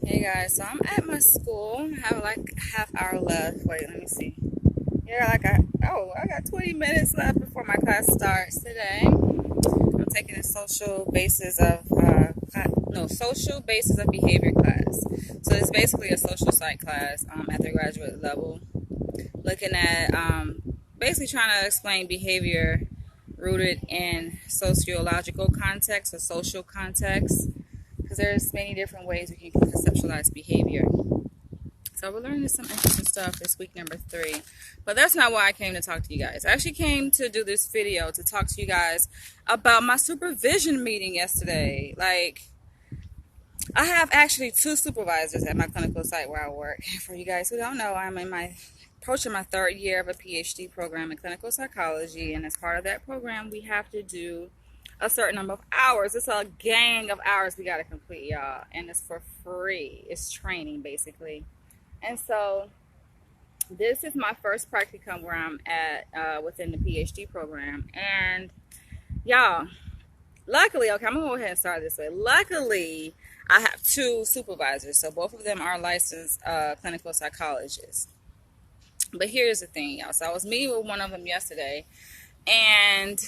Hey guys, so I'm at my school. I have like half hour left. Wait, let me see. Yeah, I got 20 minutes left before my class starts today. I'm taking a social basis of behavior class. So it's basically a social psych class at the graduate level, looking at basically trying to explain behavior rooted in sociological context or social context, because there's many different ways we can conceptualize behavior. So we're learning some interesting stuff this week number 3. But that's not why I came to talk to you guys. I actually came to do this video to talk to you guys about my supervision meeting yesterday. Like, I have actually 2 supervisors at my clinical site where I work. For you guys who don't know, I'm approaching my 3rd year of a PhD program in clinical psychology, and as part of that program, we have to do a certain number of hours. It's a gang of hours we got to complete, y'all, and it's for free. It's training, basically. And so this is my first practicum where I'm at within the PhD program. And y'all, luckily, okay, I'm going to go ahead and start this way. Luckily, I have 2 supervisors. So both of them are licensed clinical psychologists. But here's the thing, y'all. So I was meeting with one of them yesterday. And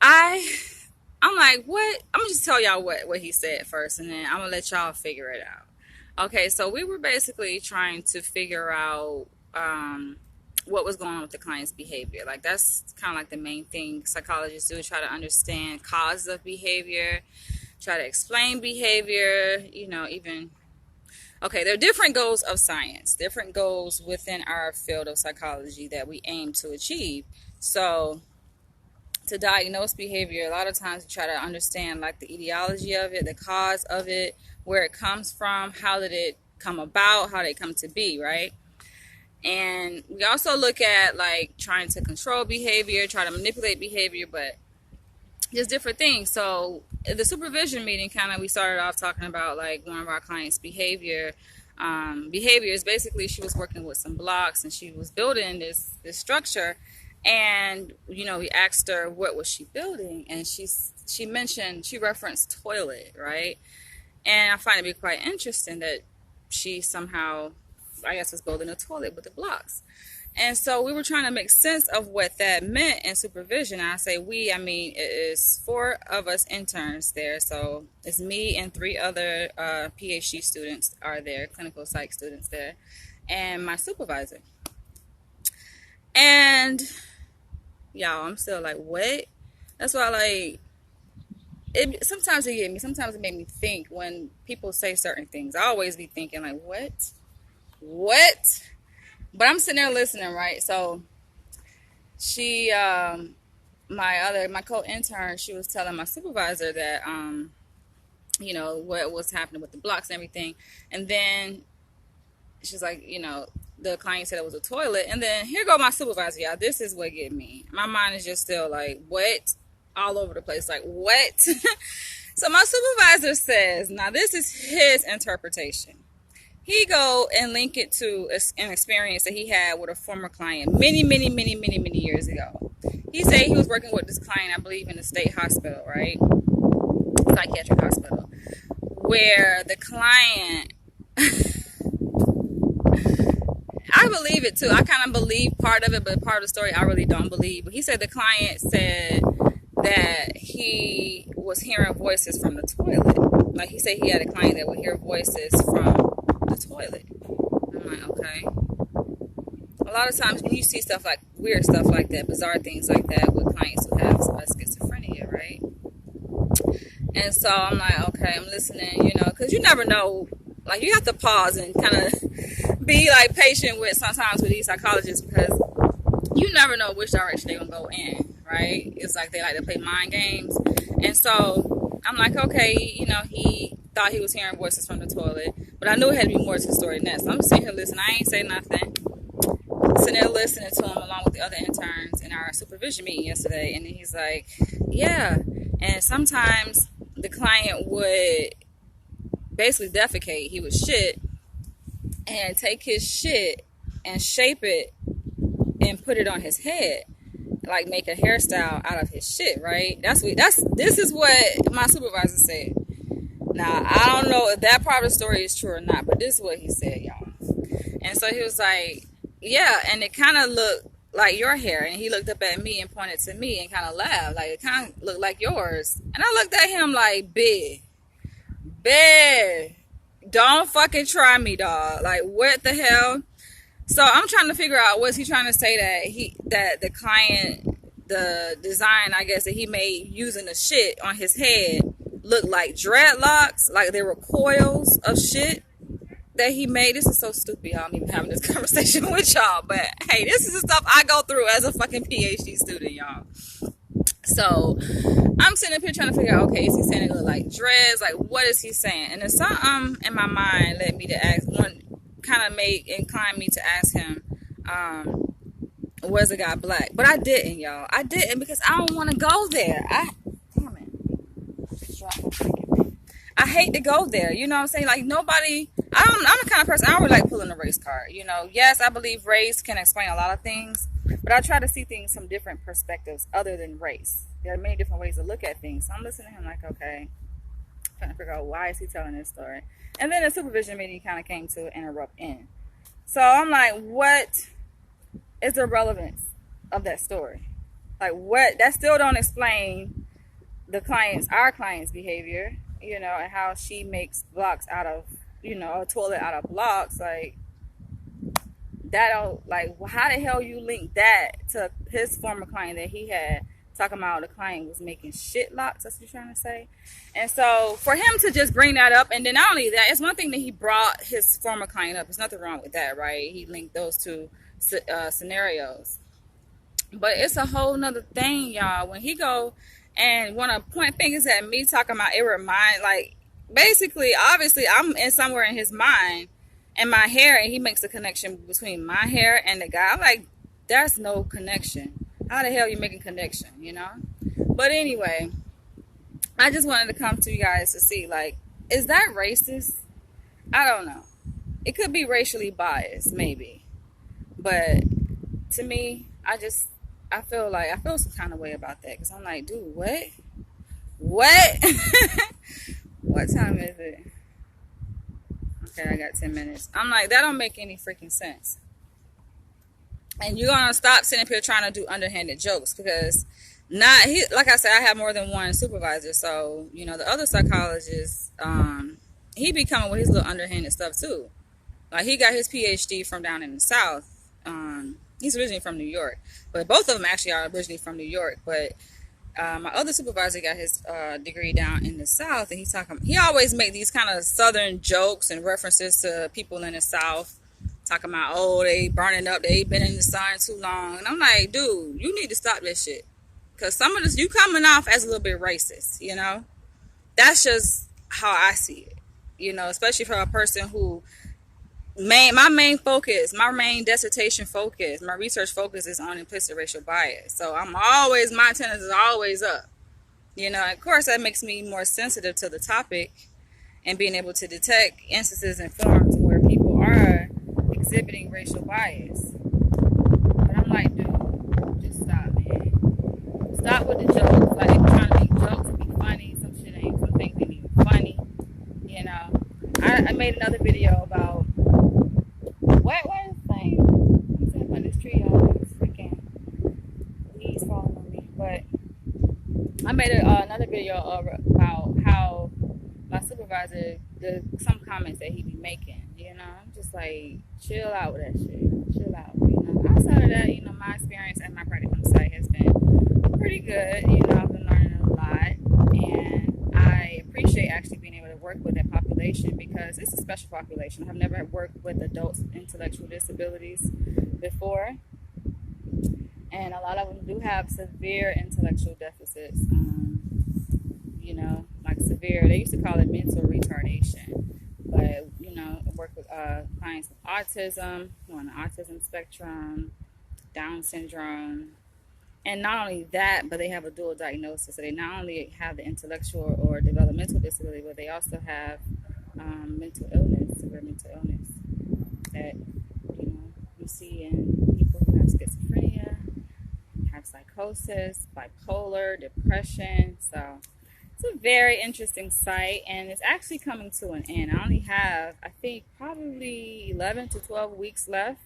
I'm like, what? I'm going to just tell y'all what he said first. And then I'm going to let y'all figure it out. Okay, so we were basically trying to figure out what was going on with the client's behavior. Like, that's kind of like the main thing psychologists do, try to understand causes of behavior, try to explain behavior, okay, there are different goals of science, different goals within our field of psychology that we aim to achieve. So to diagnose behavior, a lot of times we try to understand like the etiology of it, the cause of it, where it comes from, how did it come about, how did it come to be, right? And we also look at like trying to control behavior, try to manipulate behavior, but just different things. So the supervision meeting, we started off talking about like one of our clients' behaviors. Basically, she was working with some blocks and she was building this structure. And we asked her what was she building, and she referenced toilet, right? And I find it to be quite interesting that she somehow, I guess, was building a toilet with the blocks. And so we were trying to make sense of what that meant in supervision. And I say we, I mean, it is 4 of us interns there. So it's me and 3 other PhD students are there, clinical psych students there, and my supervisor. And y'all, I'm still like, what? That's why, sometimes it get me. Sometimes it made me think when people say certain things. I always be thinking like, what? But I'm sitting there listening, right? So she, my co-intern, she was telling my supervisor that, what was happening with the blocks and everything. And then she's like, the client said it was a toilet. And then here go my supervisor, y'all. This is what get me. My mind is just still like, what? All over the place, like, what? So my supervisor says, now this is his interpretation. He go and link it to an experience that he had with a former client many years ago. He said he was working with this client, I believe, in a state hospital, right? Psychiatric hospital, where the client, I believe it too. I kind of believe part of it, but part of the story I really don't believe. But he said the client said that he was hearing voices from the toilet. Like, he said he had a client that would hear voices from the toilet. I'm like, okay. A lot of times when you see stuff like weird stuff like that, bizarre things like that with clients who have schizophrenia, right? And so I'm like, okay, I'm listening, because you never know. Like, you have to pause and kind of be like patient sometimes with these psychologists, because you never know which direction they're going to go in, right? It's like they like to play mind games. And so I'm like, okay, he thought he was hearing voices from the toilet, but I knew it had to be more to the story than that. So I'm sitting here listening. I ain't say nothing. Sitting there listening to him along with the other interns in our supervision meeting yesterday. And then he's like, yeah. And sometimes the client would basically defecate. He would shit and take his shit and shape it and put it on his head, like make a hairstyle out of his shit, right? This is what my supervisor said. Now, I don't know if that part of the story is true or not, but this is what he said, y'all. And so he was like, yeah, and it kind of looked like your hair. And he looked up at me and pointed to me and kind of laughed. Like, it kind of looked like yours. And I looked at him like, big. Don't fucking try me, dog. Like, what the hell? So I'm trying to figure out, was he trying to say that the client, the design, I guess, that he made using the shit on his head looked like dreadlocks, like there were coils of shit that he made. This is so stupid, y'all. I'm even having this conversation with y'all, but hey, this is the stuff I go through as a fucking PhD student, y'all. So I'm sitting up here trying to figure out, okay, is he saying it look like dreads? Like, what is he saying? And then something in my mind led me to ask, one kind of inclined me to ask him, was the guy black? But I didn't, y'all. I didn't, because I don't want to go there. Damn it. I hate to go there. You know what I'm saying? Like, nobody, I'm the kind of person, I don't really like pulling a race card. You know, yes, I believe race can explain a lot of things, but I try to see things from different perspectives other than race. There are many different ways to look at things. So I'm listening to him like, okay, trying to figure out why is he telling this story. And then the supervision meeting kind of came to interrupt in. So I'm like, what is the relevance of that story? Like, what? That still don't explain our client's behavior, you know, and how she makes blocks out of, you know, a toilet out of blocks. Like, that don't, like, how the hell you link that to his former client that he had, talking about the client was making shit locks? That's what you're trying to say. And so for him to just bring that up, and then not only that, it's one thing that he brought his former client up. There's nothing wrong with that, right? He linked those two scenarios. But it's a whole nother thing, y'all, when he go and want to point fingers at me, talking about it remind, like, basically, obviously, I'm in somewhere in his mind and my hair, and he makes a connection between my hair and the guy. I'm like, there's no connection. How the hell are you making connection, you know? But anyway, I just wanted to come to you guys to see, like, is that racist? I don't know. It could be racially biased, maybe. But to me, I feel some kind of way about that. Because I'm like, dude, what? What? What time is it? Okay, I got 10 minutes. I'm like, that don't make any freaking sense. And you're going to stop sitting up here trying to do underhanded jokes, because like I said, I have more than one supervisor. So, you know, the other psychologist, he be coming with his little underhanded stuff too. Like, he got his PhD from down in the South. He's originally from New York, but both of them actually are originally from New York. But my other supervisor got his degree down in the South, and he always make these kind of Southern jokes and references to people in the South. Talking about, oh, they burning up, they been in the sun too long. And I'm like, dude, you need to stop this shit. Because some of this, you coming off as a little bit racist, you know? That's just how I see it. You know, especially for a person who, my main dissertation focus, my research focus is on implicit racial bias. So my attendance is always up. You know, of course, that makes me more sensitive to the topic and being able to detect instances and forms where people are exhibiting racial bias. But I'm like, dude, just stop, man. Stop with the jokes. Like, they trying to make jokes and be funny. Some things ain't even funny. You know, I made another video about what is the thing? He's up on this tree, y'all. It's freaking leaves falling on me. But I made another video about how my supervisor, some comments that he be making. You know, I'm just like, chill out with that shit. Chill out. You know, outside of that, you know, my experience at my practicum site has been pretty good. You know, I've been learning a lot, and I appreciate actually being able to work with that population, because it's a special population. I've never worked with adults with intellectual disabilities before, and a lot of them do have severe intellectual deficits. You know, like severe. They used to call it mental retardation. But, you know, I work with clients with autism, on the autism spectrum, Down syndrome. And not only that, but they have a dual diagnosis. So they not only have the intellectual or developmental disability, but they also have mental illness, severe mental illness that, you know, you see in people who have schizophrenia, have psychosis, bipolar, depression. So It's a very interesting site, and it's actually coming to an end. I only have, I think, probably 11 to 12 weeks left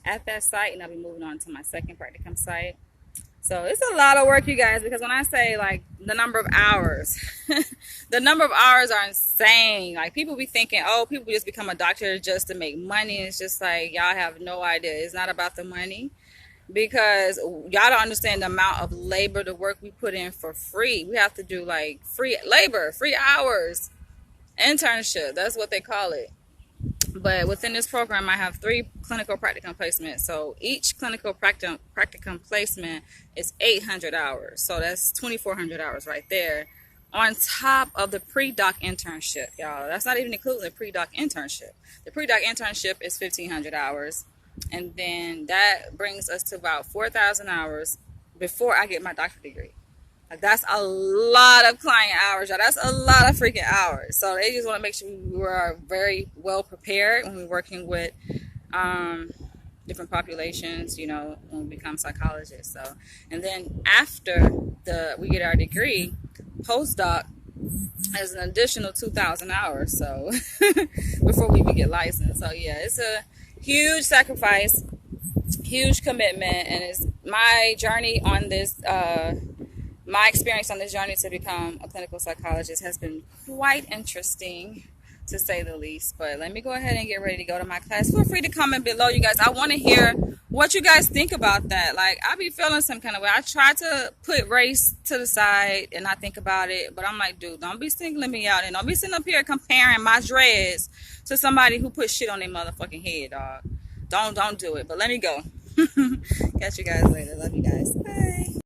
at that site, and I'll be moving on to my second practicum site. So it's a lot of work, you guys, because when I say like the number of hours, the number of hours are insane. Like people be thinking, oh, people just become a doctor just to make money. It's just like y'all have no idea. It's not about the money, because y'all don't understand the amount of labor, the work we put in for free. We have to do like free labor, free hours, internship. That's what they call it. But within this program, I have 3 clinical practicum placements. So each clinical practicum placement is 800 hours. So that's 2,400 hours right there, on top of the pre-doc internship, y'all. That's not even including the pre-doc internship. The pre-doc internship is 1,500 hours. And then that brings us to about 4,000 hours before I get my doctorate degree. Like that's a lot of client hours, y'all. That's a lot of freaking hours. So they just want to make sure we are very well prepared when we're working with different populations, you know, when we become psychologists. So, and then after we get our degree, postdoc is an additional 2,000 hours. So before we even get licensed. So yeah, it's a huge sacrifice, huge commitment, and it's my journey on this. My experience on this journey to become a clinical psychologist has been quite interesting, to say the least. But let me go ahead and get ready to go to my class. Feel free to comment below, you guys. I want to hear what you guys think about that. Like, I be feeling some kind of way. I try to put race to the side and not think about it, but I'm like, dude, don't be singling me out, and don't be sitting up here comparing my dreads to somebody who put shit on their motherfucking head, dog. Don't do it. But let me go. Catch you guys later. Love you guys. Bye.